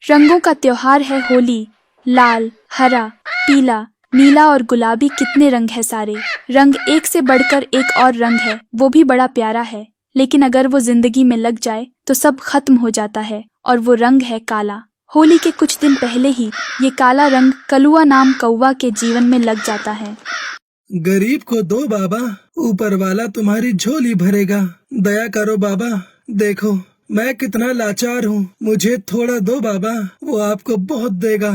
रंगों का त्योहार है होली। लाल, हरा, पीला, नीला और गुलाबी, कितने रंग है सारे। रंग एक से बढ़कर एक और रंग है, वो भी बड़ा प्यारा है। लेकिन अगर वो जिंदगी में लग जाए तो सब खत्म हो जाता है, और वो रंग है काला। होली के कुछ दिन पहले ही ये काला रंग कलुआ नाम कौवा के जीवन में लग जाता है। गरीब को दो बाबा, ऊपर वाला तुम्हारी झोली भरेगा। दया करो बाबा, देखो मैं कितना लाचार हूँ, मुझे थोड़ा दो बाबा, वो आपको बहुत देगा।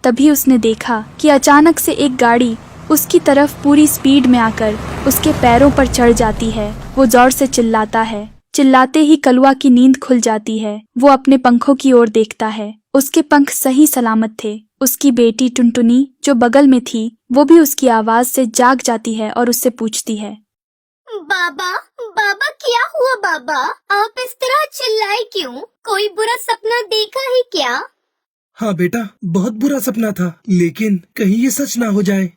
तभी उसने देखा कि अचानक से एक गाड़ी उसकी तरफ पूरी स्पीड में आकर उसके पैरों पर चढ़ जाती है। वो जोर से चिल्लाता है। चिल्लाते ही कलुआ की नींद खुल जाती है। वो अपने पंखों की ओर देखता है। उसके पंख सही सलामत थे। उसकी बेटी टुनटुनी जो बगल में थी, वो भी उसकी आवाज से जाग जाती है और उससे पूछती है, बाबा बाबा क्या हुआ बाबा, आप इस तरह चिल्लाए क्यों? कोई बुरा सपना देखा है क्या? हाँ बेटा, बहुत बुरा सपना था, लेकिन कहीं ये सच ना हो जाए।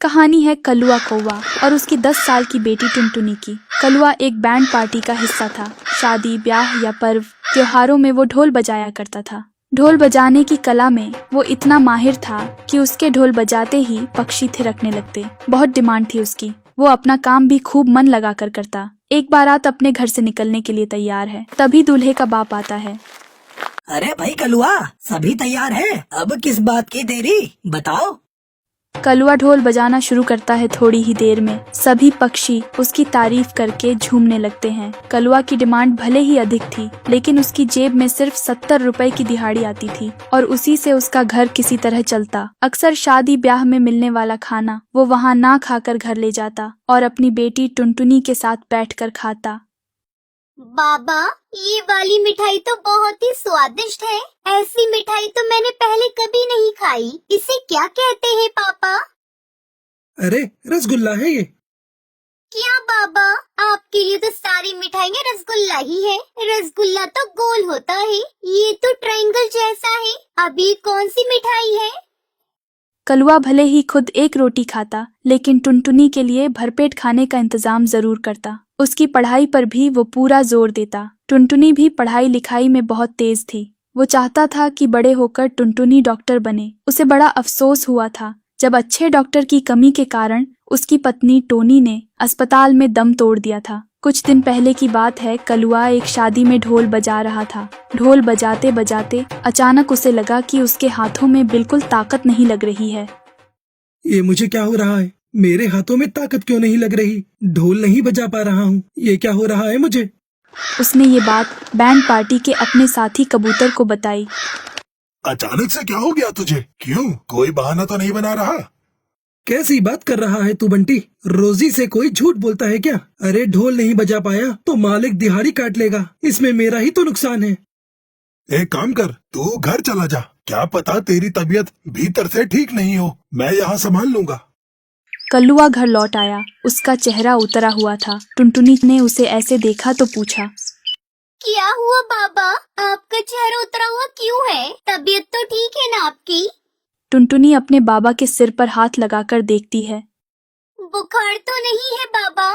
कहानी है कलुआ कौवा और उसकी 10 साल की बेटी टुनटुनी की। कलुआ एक बैंड पार्टी का हिस्सा था। शादी, ब्याह या पर्व त्योहारों में वो ढोल बजाया करता था। ढोल बजाने की कला में वो इतना माहिर था कि उसके ढोल बजाते ही पक्षी थिरकने लगते। बहुत डिमांड थी उसकी। वो अपना काम भी खूब मन लगा कर करता। एक बारात अपने घर से निकलने के लिए तैयार है, तभी दूल्हे का बाप आता है। अरे भाई कलुआ, सभी तैयार है, अब किस बात की देरी, बताओ। कलुआ ढोल बजाना शुरू करता है। थोड़ी ही देर में सभी पक्षी उसकी तारीफ करके झूमने लगते हैं। कलुआ की डिमांड भले ही अधिक थी, लेकिन उसकी जेब में सिर्फ 70 रुपए की दिहाड़ी आती थी और उसी से उसका घर किसी तरह चलता। अक्सर शादी ब्याह में मिलने वाला खाना वो वहाँ ना खाकर घर ले जाता और अपनी बेटी टुनटुनी के साथ बैठकर खाता। बाबा ये वाली मिठाई तो बहुत ही स्वादिष्ट है। ऐसी मिठाई तो मैंने पहले कभी नहीं खाई। इसे क्या कहते हैं पापा? अरे रसगुल्ला है ये। क्या बाबा, आपके लिए तो सारी मिठाइयाँ रसगुल्ला ही है। रसगुल्ला तो गोल होता है, ये तो ट्रायंगल जैसा है। अभी कौन सी मिठाई है? कलुआ भले ही खुद एक रोटी खाता, लेकिन टुनटुनी के लिए भरपेट खाने का इंतजाम जरूर करता। उसकी पढ़ाई पर भी वो पूरा जोर देता। टुनटुनी भी पढ़ाई लिखाई में बहुत तेज थी। वो चाहता था कि बड़े होकर टुनटुनी डॉक्टर बने। उसे बड़ा अफसोस हुआ था जब अच्छे डॉक्टर की कमी के कारण उसकी पत्नी टोनी ने अस्पताल में दम तोड़ दिया था। कुछ दिन पहले की बात है। कलुआ एक शादी में ढोल बजा रहा था। ढोल बजाते बजाते अचानक उसे लगा कि उसके हाथों में बिल्कुल ताकत नहीं लग रही है। ये मुझे क्या हो रहा है? मेरे हाथों में ताकत क्यों नहीं लग रही? ढोल नहीं बजा पा रहा हूँ, ये क्या हो रहा है मुझे? उसने ये बात बैंड पार्टी के अपने साथी कबूतर को बताई। अचानक से क्या हो गया तुझे? क्यों, कोई बहाना तो नहीं बना रहा? कैसी बात कर रहा है तू बंटी? रोजी से कोई झूठ बोलता है क्या? अरे ढोल नहीं बजा पाया तो मालिक दिहाड़ी काट लेगा, इसमें मेरा ही तो नुकसान है। एक काम कर, तू घर चला जा। क्या पता तेरी तबीयत भीतर से ठीक नहीं हो, मैं यहाँ संभाल लूंगा। कलुआ घर लौट आया। उसका चेहरा उतरा हुआ था। टुनटुनी ने उसे ऐसे देखा तो पूछा, क्या हुआ बाबा, आपका चेहरा उतरा हुआ क्यों है? तबीयत तो ठीक है ना आपकी? टुनटुनी अपने बाबा के सिर पर हाथ लगाकर देखती है। बुखार तो नहीं है बाबा?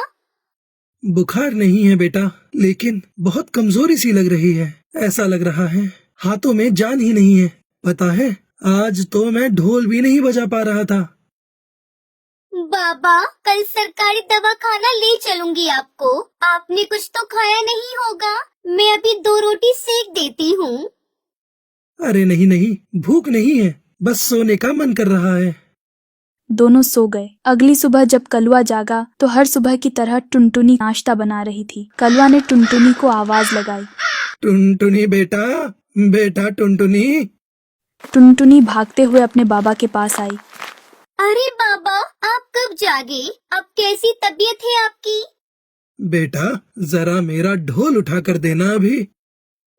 बुखार नहीं है बेटा, लेकिन बहुत कमजोरी सी लग रही है। ऐसा लग रहा है हाथों में जान ही नहीं है। पता है, आज तो मैं ढोल भी नहीं बजा पा रहा था। बाबा कल सरकारी दवाखाना ले चलूंगी आपको। आपने कुछ तो खाया नहीं होगा। मैं अभी 2 रोटी सेक देती हूँ। अरे नहीं नहीं, भूख नहीं है, बस सोने का मन कर रहा है। दोनों सो गए। अगली सुबह जब कलुआ जागा तो हर सुबह की तरह टुनटुनी नाश्ता बना रही थी। कलुआ ने टुनटुनी को आवाज लगाई, टुनटुनी बेटा, बेटा टुनटुनी। टुनटुनी भागते हुए अपने बाबा के पास आई। अरे बाबा आप कब जागे? अब कैसी तबीयत है आपकी? बेटा जरा मेरा ढोल उठा कर देना अभी।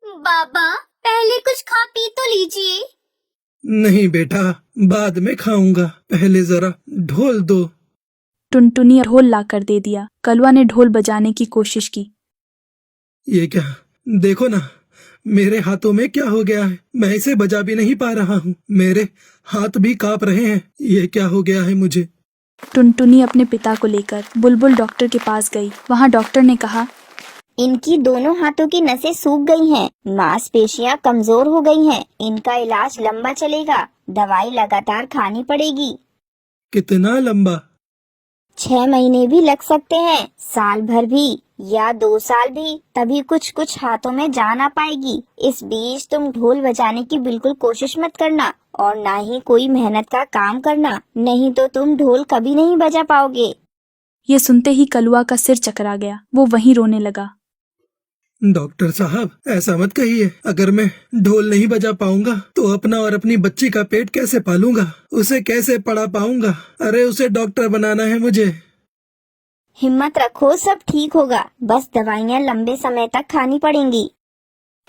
बाबा पहले कुछ खा पी तो लीजिए। नहीं बेटा, बाद में खाऊंगा, पहले जरा ढोल दो। टुनटुनी ढोल लाकर दे दिया। कलुआ ने ढोल बजाने की कोशिश की। ये क्या, देखो ना मेरे हाथों में क्या हो गया है। मैं इसे बजा भी नहीं पा रहा हूँ, मेरे हाथ भी कांप रहे हैं। ये क्या हो गया है मुझे? टुनटुनी अपने पिता को लेकर बुलबुल डॉक्टर के पास गई। वहाँ डॉक्टर ने कहा, इनकी दोनों हाथों की नसें सूख गई हैं, मांसपेशियां कमजोर हो गई हैं। इनका इलाज लंबा चलेगा, दवाई लगातार खानी पड़ेगी। कितना लंबा? 6 महीने भी लग सकते हैं, साल भर भी, या 2 साल भी। तभी कुछ कुछ हाथों में जान आ पाएगी। इस बीच तुम ढोल बजाने की बिल्कुल कोशिश मत करना और ना ही कोई मेहनत का काम करना, नहीं तो तुम ढोल कभी नहीं बजा पाओगे। ये सुनते ही कलुआ का सिर चकरा गया। वो वहीं रोने लगा। डॉक्टर साहब, ऐसा मत कहिए। अगर मैं ढोल नहीं बजा पाऊंगा तो अपना और अपनी बच्ची का पेट कैसे पालूंगा? उसे कैसे पढ़ा पाऊंगा? अरे उसे डॉक्टर बनाना है मुझे। हिम्मत रखो, सब ठीक होगा। बस दवाइयाँ लंबे समय तक खानी पड़ेंगी।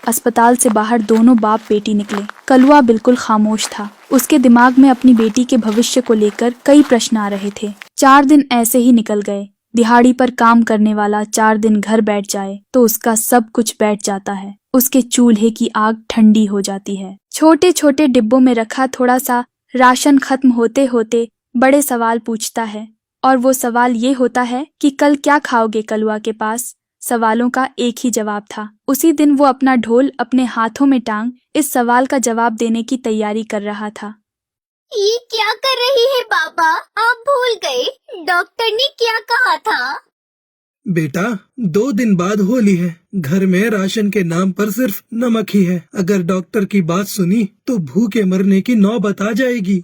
अस्पताल से बाहर दोनों बाप बेटी निकले। कलुआ बिल्कुल खामोश था। उसके दिमाग में अपनी बेटी के भविष्य को लेकर कई प्रश्न आ रहे थे। 4 दिन ऐसे ही निकल गए। दिहाड़ी पर काम करने वाला 4 दिन घर बैठ जाए तो उसका सब कुछ बैठ जाता है। उसके चूल्हे की आग ठंडी हो जाती है। छोटे छोटे डिब्बों में रखा थोड़ा सा राशन खत्म होते होते बड़े सवाल पूछता है, और वो सवाल ये होता है कि कल क्या खाओगे? कलुआ के पास सवालों का एक ही जवाब था। उसी दिन वो अपना ढोल अपने हाथों में टांग इस सवाल का जवाब देने की तैयारी कर रहा था। ये क्या कर रही है बाबा? आप भूल गए डॉक्टर ने क्या कहा था? बेटा, 2 दिन बाद होली है। घर में राशन के नाम पर सिर्फ नमक ही है। अगर डॉक्टर की बात सुनी तो भूखे मरने की नौबत आ जाएगी।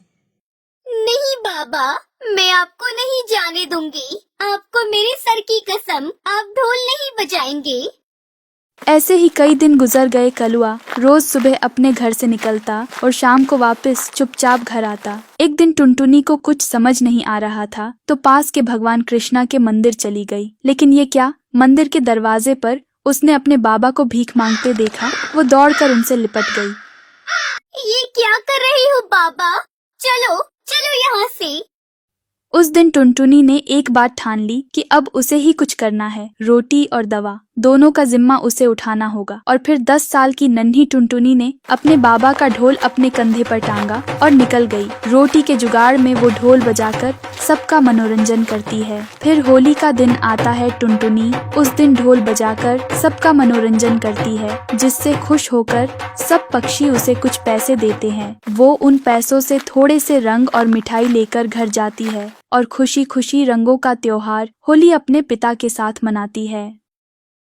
नहीं बाबा, मैं आपको नहीं जाने दूंगी। आपको मेरे सर की कसम, आप ढोल नहीं बजाएंगे। ऐसे ही कई दिन गुजर गए। कलुआ रोज सुबह अपने घर से निकलता और शाम को वापस चुपचाप घर आता। एक दिन टुनटुनी को कुछ समझ नहीं आ रहा था तो पास के भगवान कृष्णा के मंदिर चली गई। लेकिन ये क्या, मंदिर के दरवाजे पर उसने अपने बाबा को भीख मांगते देखा। वो दौड़कर उनसे लिपट गई। ये क्या कर रही हो बाबा? चलो चलो यहाँ से। उस दिन टुनटुनी ने एक बात ठान ली कि अब उसे ही कुछ करना है। रोटी और दवा दोनों का जिम्मा उसे उठाना होगा। और फिर 10 साल की नन्ही टुनटुनी ने अपने बाबा का ढोल अपने कंधे पर टांगा और निकल गई। रोटी के जुगाड़ में वो ढोल बजाकर सबका मनोरंजन करती है। फिर होली का दिन आता है। टुनटुनी उस दिन ढोल बजाकर सबका मनोरंजन करती है, जिससे खुश होकर सब पक्षी उसे कुछ पैसे देते हैं। वो उन पैसों से थोड़े से रंग और मिठाई लेकर घर जाती है और खुशी खुशी रंगों का त्योहार होली अपने पिता के साथ मनाती है।